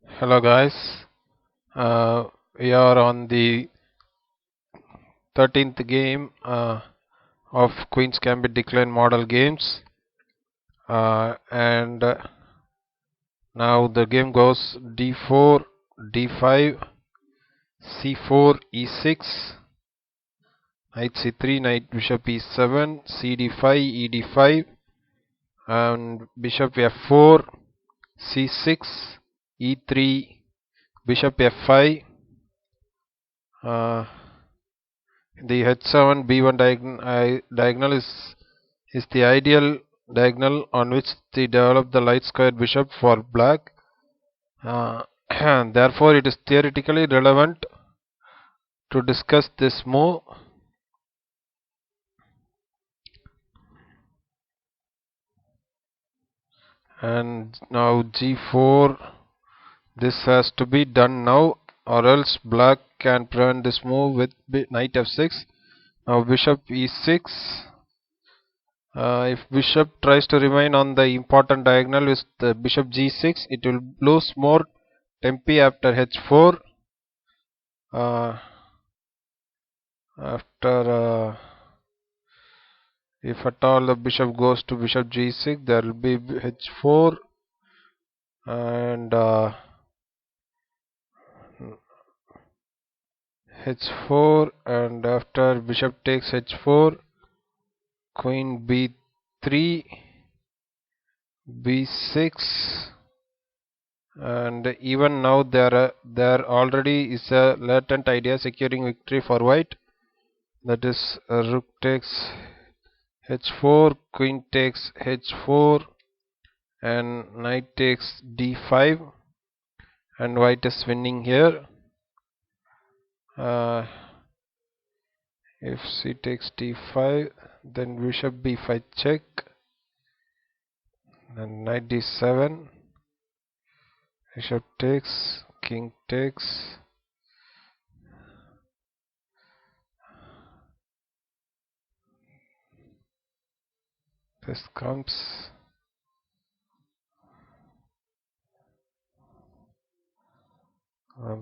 Hello guys, uh, we are on the 13th game of Queen's Gambit Decline Model Games, and now the game goes d4, d5, c4, e6, knight c3, knight bishop e7, cd5, ed5, and bishop f4, c6, e3, bishop f5. The h7 b1 diagonal is the ideal diagonal on which to develop the light square bishop for black. Therefore, it is theoretically relevant to discuss this move. And now g4. This has to be done now, or else black can prevent this move with knight f6. Now bishop e6. If bishop tries to remain on the important diagonal with the bishop g6, it will lose more tempi after h4. After if at all the bishop goes to bishop g6, there will be h4 and h4, and after bishop takes h4, queen b3, b6, and even now there already is a latent idea securing victory for white, that is rook takes h4, queen takes h4, and knight takes d5, and white is winning here. If c takes d5, then bishop b5 check, and knight d7, bishop takes, king takes, this comes,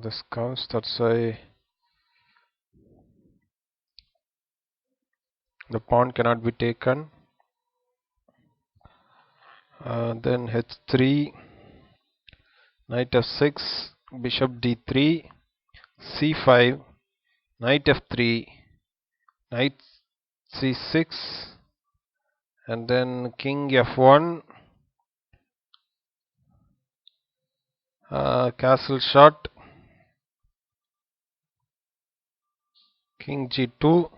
this comes, that's why the pawn cannot be taken. Then h3, knight f6, bishop d3, c5, knight f3, knight c6, and then king f1, castle shot, king g2.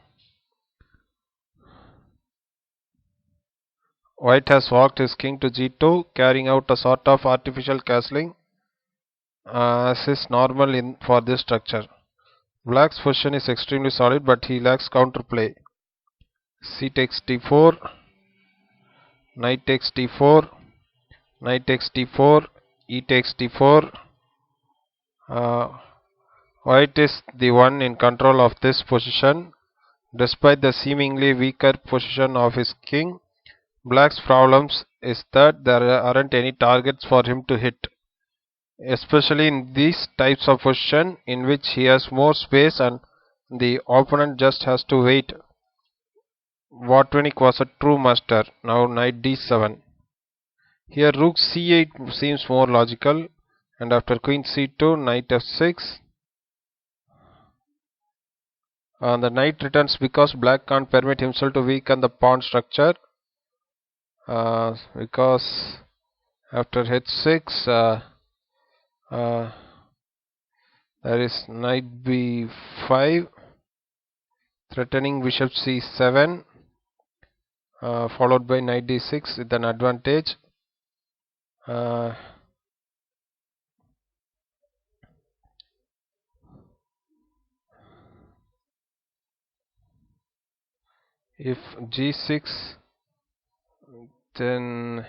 White has walked his king to g2, carrying out a sort of artificial castling, as is normal for this structure. Black's position is extremely solid, but he lacks counterplay. C takes d4, knight takes d4, knight takes d4, e takes d4. White is the one in control of this position. Despite the seemingly weaker position of his king, Black's problems is that there aren't any targets for him to hit, especially in these types of position in which he has more space and the opponent just has to wait. Botvinnik was a true master. Now knight d7. Here rook c8 seems more logical, and after queen c2, knight f6. The knight returns because black can't permit himself to weaken the pawn structure, because after h6 there is knight b5 threatening bishop c7, followed by knight d6 with an advantage. If g6, then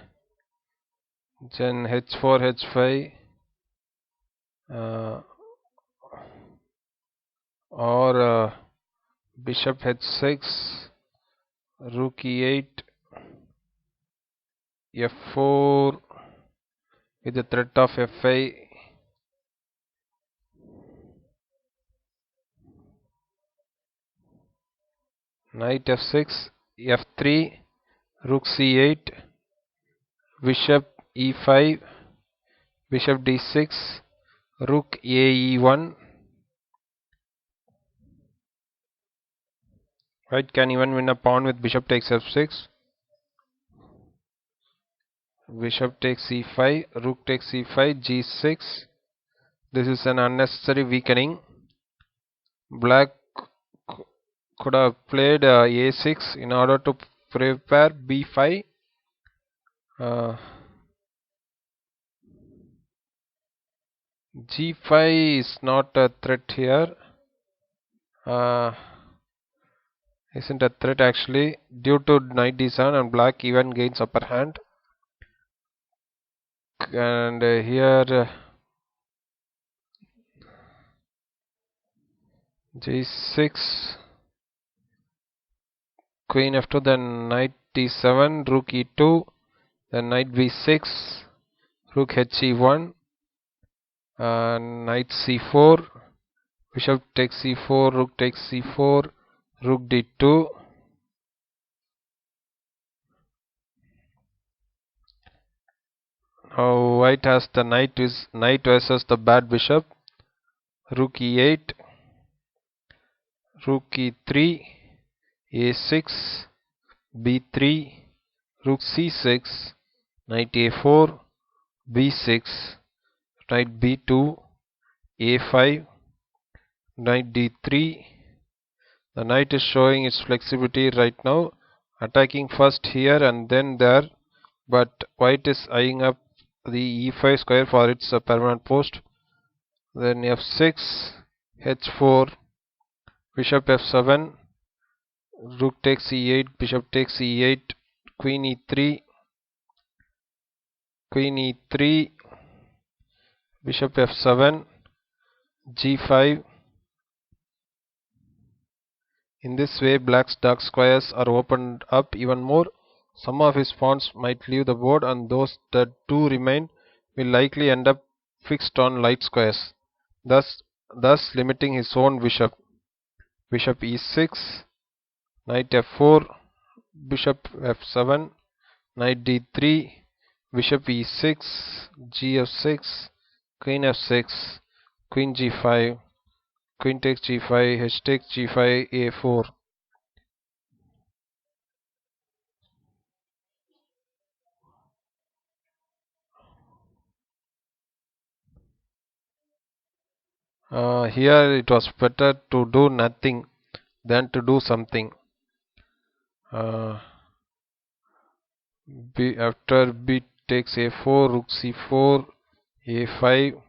h4, h5, or bishop h6, rook e8, f4 with the threat of f5, knight f6, f3, rook c8, bishop e5, bishop d6, rook ae1. White can even win a pawn with bishop takes f6. Bishop takes c5, rook takes c5, g6. This is an unnecessary weakening. Black could have played a6 in order to prepare b5. G5 is not a threat here. Isn't a threat actually, due to knight d7, and black even gains upper hand. And here g6, queen f2, then knight d7, rook e2, then knight b6, rook he1, knight c4, bishop takes c4, rook takes c4, rook d2. Now white has the knight versus the bad bishop. Rook e8, rook e3, a6, b3, rook c6, knight a4, b6, knight b2, a5, knight d3. The knight is showing its flexibility right now, attacking first here and then there, but white is eyeing up the e5 square for its permanent post. Then f6, h4, bishop f7, rook takes e8, bishop takes e8, queen e3, queen e3, bishop f7, g5. In this way, black's dark squares are opened up even more. Some of his pawns might leave the board, and those that do remain will likely end up fixed on light squares, thus limiting his own bishop. Bishop e6, knight f4, bishop f7, knight d3, bishop e6, gf6, queen f6, queen g5, queen takes g5, h takes g5, a4. Here it was better to do nothing than to do something. After b takes a4, rook c4, a5.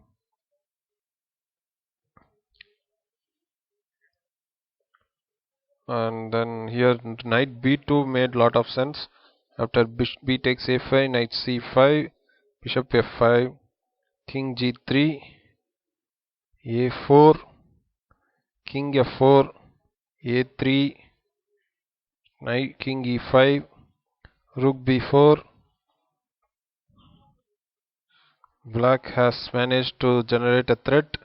And then here knight b2 made lot of sense. After b takes a5, knight c5, bishop f5, king g3, a4, king f4, a3, knight king e5, rook b4. Black has managed to generate a threat,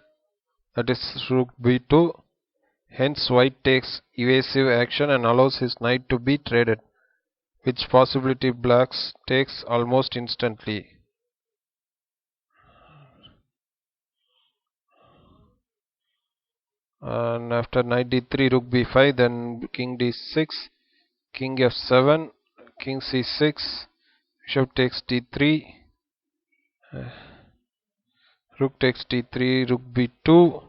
that is rook b2. Hence white takes evasive action and allows his knight to be traded, which possibility black takes almost instantly. And after knight d3, rook b5, then king d6, king f7, king c6, bishop takes d3, rook takes d3, rook b2.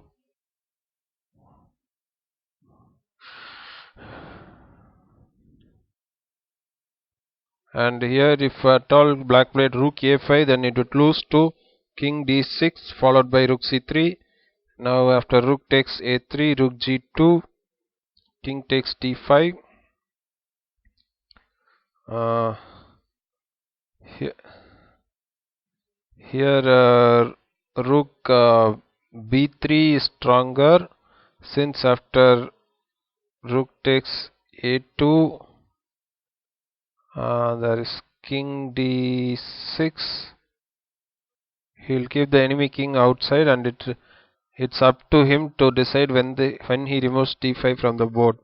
And here if at all black played rook a5, then it would lose to king d6 followed by rook c3. Now after rook takes a3, rook g2, king takes d5. Here rook b3 is stronger, since after rook takes a2, there is king d6. He'll keep the enemy king outside, and it's up to him to decide when he removes d5 from the board.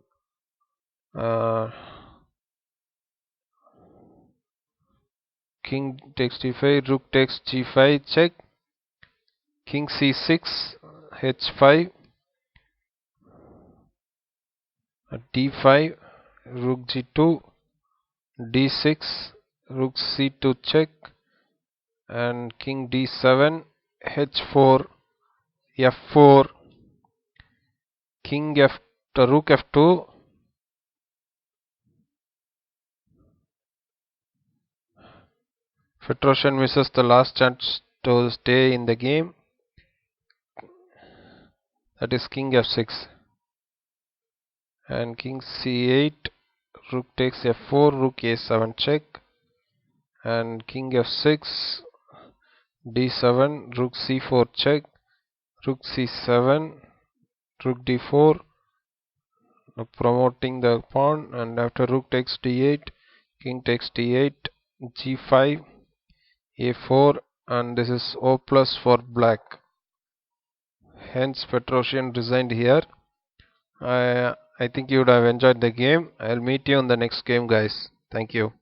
uh, king takes d5, rook takes g5, check, king c6, h5, d5, rook g2, d6, rook c2 check, and king d7, h4, f4, king f, rook f2, Petrosian misses the last chance to stay in the game, that is king f6, and king c8, rook takes f4, rook a7 check, and king f6, d7, rook c4 check, rook c7, rook d4, promoting the pawn, and after rook takes d8, king takes d8, g5, a4, and this is o plus for black. Hence Petrosian resigned here. I think you would have enjoyed the game. I'll meet you in the next game, guys. Thank you.